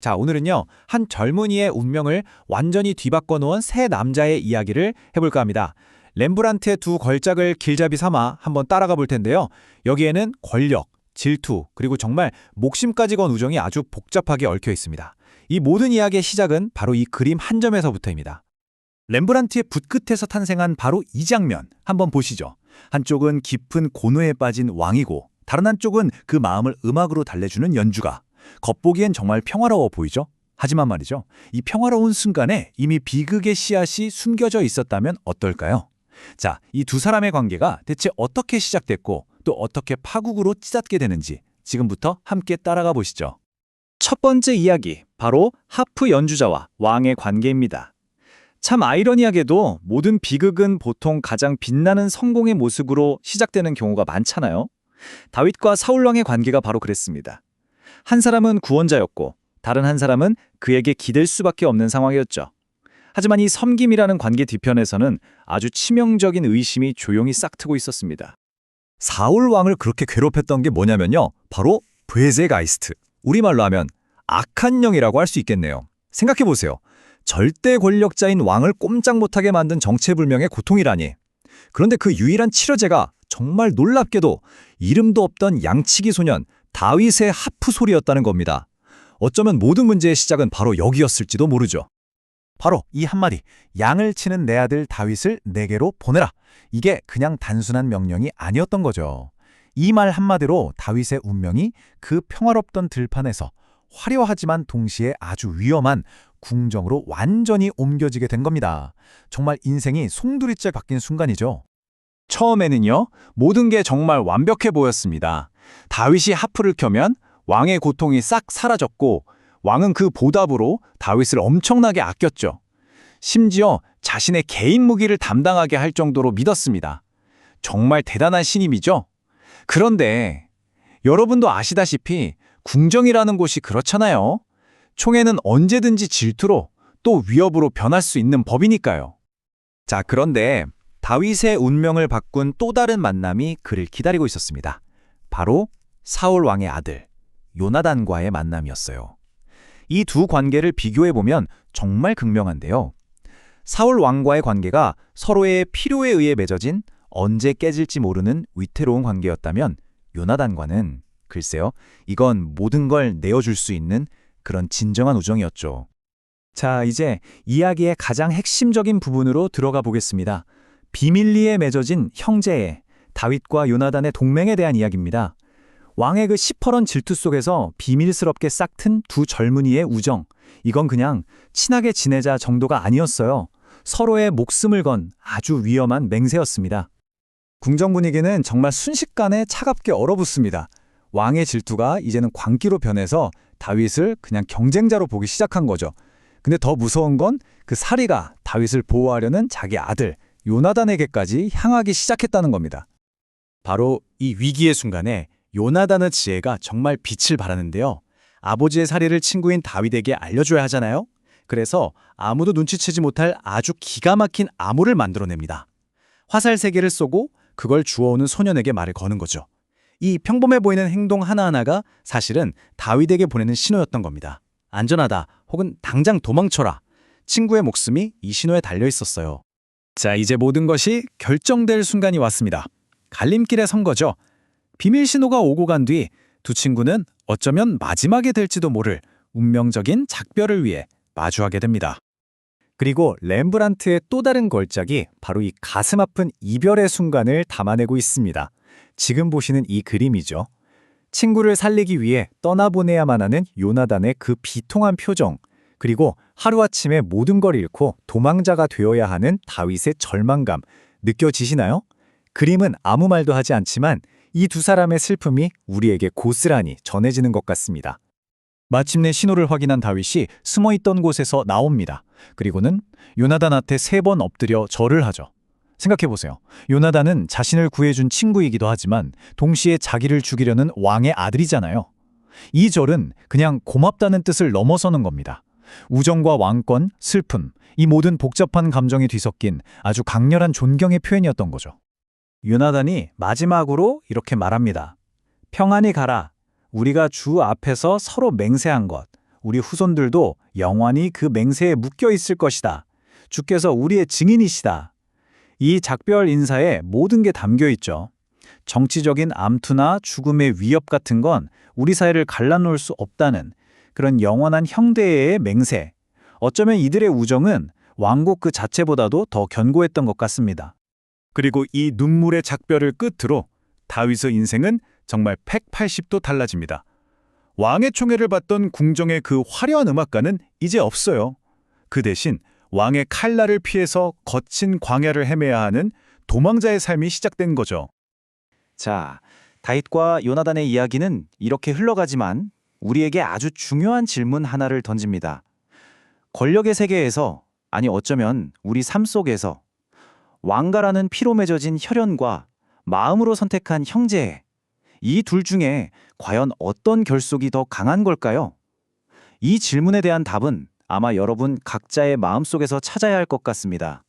자, 오늘은요, 한 젊은이의 운명을 완전히 뒤바꿔 놓은 새 남자의 이야기를 해볼까 합니다. 렘브란트의 두 걸작을 길잡이 삼아 한번 따라가 볼 텐데요. 여기에는 권력, 질투, 그리고 정말 목심까지 건 우정이 아주 복잡하게 얽혀 있습니다. 이 모든 이야기의 시작은 바로 이 그림 한 점에서부터입니다. 렘브란트의 붓끝에서 탄생한 바로 이 장면, 한번 보시죠. 한쪽은 깊은 고뇌에 빠진 왕이고, 다른 한쪽은 그 마음을 음악으로 달래주는 연주가. 겉보기엔 정말 평화로워 보이죠? 하지만 말이죠. 이 평화로운 순간에 이미 비극의 씨앗이 숨겨져 있었다면 어떨까요? 자, 이 두 사람의 관계가 대체 어떻게 시작됐고 또 어떻게 파국으로 찌닫게 되는지 지금부터 함께 따라가 보시죠. 첫 번째 이야기, 바로 하프 연주자와 왕의 관계입니다. 참 아이러니하게도 모든 비극은 보통 가장 빛나는 성공의 모습으로 시작되는 경우가 많잖아요. 다윗과 사울 왕의 관계가 바로 그랬습니다. 한 사람은 구원자였고 다른 한 사람은 그에게 기댈 수밖에 없는 상황이었죠. 하지만 이 섬김이라는 관계 뒤편에서는 아주 치명적인 의심이 조용히 싹트고 있었습니다. 사울 왕을 그렇게 괴롭혔던 게 뭐냐면요. 바로 브에제가이스트. 우리말로 하면 악한 영이라고 할 수 있겠네요. 생각해보세요. 절대 권력자인 왕을 꼼짝 못하게 만든 정체불명의 고통이라니. 그런데 그 유일한 치료제가 정말 놀랍게도 이름도 없던 양치기 소년 다윗의 하프 소리였다는 겁니다. 어쩌면 모든 문제의 시작은 바로 여기였을지도 모르죠. 바로 이 한마디, 양을 치는 내 아들 다윗을 내게로 보내라. 이게 그냥 단순한 명령이 아니었던 거죠. 이 말 한마디로 다윗의 운명이 그 평화롭던 들판에서 화려하지만 동시에 아주 위험한 궁정으로 완전히 옮겨지게 된 겁니다. 정말 인생이 송두리째 바뀐 순간이죠. 처음에는요, 모든 게 정말 완벽해 보였습니다. 다윗이 하프를 켜면 왕의 고통이 싹 사라졌고 왕은 그 보답으로 다윗을 엄청나게 아꼈죠. 심지어 자신의 개인 무기를 담당하게 할 정도로 믿었습니다. 정말 대단한 신임이죠? 그런데 여러분도 아시다시피 궁정이라는 곳이 그렇잖아요. 총에는 언제든지 질투로 또 위협으로 변할 수 있는 법이니까요. 자, 그런데 다윗의 운명을 바꾼 또 다른 만남이 그를 기다리고 있었습니다. 바로 사울 왕의 아들 요나단과의 만남이었어요. 이 두 관계를 비교해보면 정말 극명한데요. 사울 왕과의 관계가 서로의 필요에 의해 맺어진 언제 깨질지 모르는 위태로운 관계였다면 요나단과는 글쎄요, 이건 모든 걸 내어줄 수 있는 그런 진정한 우정이었죠. 자, 이제 이야기의 가장 핵심적인 부분으로 들어가 보겠습니다. 비밀리에 맺어진 형제의 다윗과 요나단의 동맹에 대한 이야기입니다. 왕의 그 시퍼런 질투 속에서 비밀스럽게 싹튼 두 젊은이의 우정, 이건 그냥 친하게 지내자 정도가 아니었어요. 서로의 목숨을 건 아주 위험한 맹세였습니다. 궁정 분위기는 정말 순식간에 차갑게 얼어붙습니다. 왕의 질투가 이제는 광기로 변해서 다윗을 그냥 경쟁자로 보기 시작한 거죠. 근데 더 무서운 건 그 사리가 다윗을 보호하려는 자기 아들 요나단에게까지 향하기 시작했다는 겁니다. 바로 이 위기의 순간에 요나단의 지혜가 정말 빛을 발하는데요. 아버지의 사리를 친구인 다윗에게 알려줘야 하잖아요. 그래서 아무도 눈치채지 못할 아주 기가 막힌 암호를 만들어냅니다. 화살 3개를 쏘고 그걸 주워오는 소년에게 말을 거는 거죠. 이 평범해 보이는 행동 하나하나가 사실은 다윗에게 보내는 신호였던 겁니다. 안전하다 혹은 당장 도망쳐라. 친구의 목숨이 이 신호에 달려 있었어요. 자, 이제 모든 것이 결정될 순간이 왔습니다. 갈림길에 선 거죠. 비밀 신호가 오고 간 뒤 두 친구는 어쩌면 마지막이 될지도 모를 운명적인 작별을 위해 마주하게 됩니다. 그리고 렘브란트의 또 다른 걸작이 바로 이 가슴 아픈 이별의 순간을 담아내고 있습니다. 지금 보시는 이 그림이죠. 친구를 살리기 위해 떠나보내야만 하는 요나단의 그 비통한 표정, 그리고 하루아침에 모든 걸 잃고 도망자가 되어야 하는 다윗의 절망감, 느껴지시나요? 그림은 아무 말도 하지 않지만 이 두 사람의 슬픔이 우리에게 고스란히 전해지는 것 같습니다. 마침내 신호를 확인한 다윗이 숨어있던 곳에서 나옵니다. 그리고는 요나단한테 3번 엎드려 절을 하죠. 생각해보세요. 요나단은 자신을 구해준 친구이기도 하지만 동시에 자기를 죽이려는 왕의 아들이잖아요. 이 절은 그냥 고맙다는 뜻을 넘어서는 겁니다. 우정과 왕권, 슬픔, 이 모든 복잡한 감정이 뒤섞인 아주 강렬한 존경의 표현이었던 거죠. 요나단이 마지막으로 이렇게 말합니다. 평안히 가라. 우리가 주 앞에서 서로 맹세한 것, 우리 후손들도 영원히 그 맹세에 묶여 있을 것이다. 주께서 우리의 증인이시다. 이 작별 인사에 모든 게 담겨 있죠. 정치적인 암투나 죽음의 위협 같은 건 우리 사이를 갈라놓을 수 없다는 그런 영원한 형대의 맹세. 어쩌면 이들의 우정은 왕국 그 자체보다도 더 견고했던 것 같습니다. 그리고 이 눈물의 작별을 끝으로 다윗의 인생은 정말 180도 달라집니다. 왕의 총애를 받던 궁정의 그 화려한 음악가는 이제 없어요. 그 대신 왕의 칼날을 피해서 거친 광야를 헤매야 하는 도망자의 삶이 시작된 거죠. 자, 다윗과 요나단의 이야기는 이렇게 흘러가지만 우리에게 아주 중요한 질문 하나를 던집니다. 권력의 세계에서, 아니 어쩌면 우리 삶 속에서 왕가라는 피로 맺어진 혈연과 마음으로 선택한 형제, 이 둘 중에 과연 어떤 결속이 더 강한 걸까요? 이 질문에 대한 답은 아마 여러분 각자의 마음속에서 찾아야 할 것 같습니다.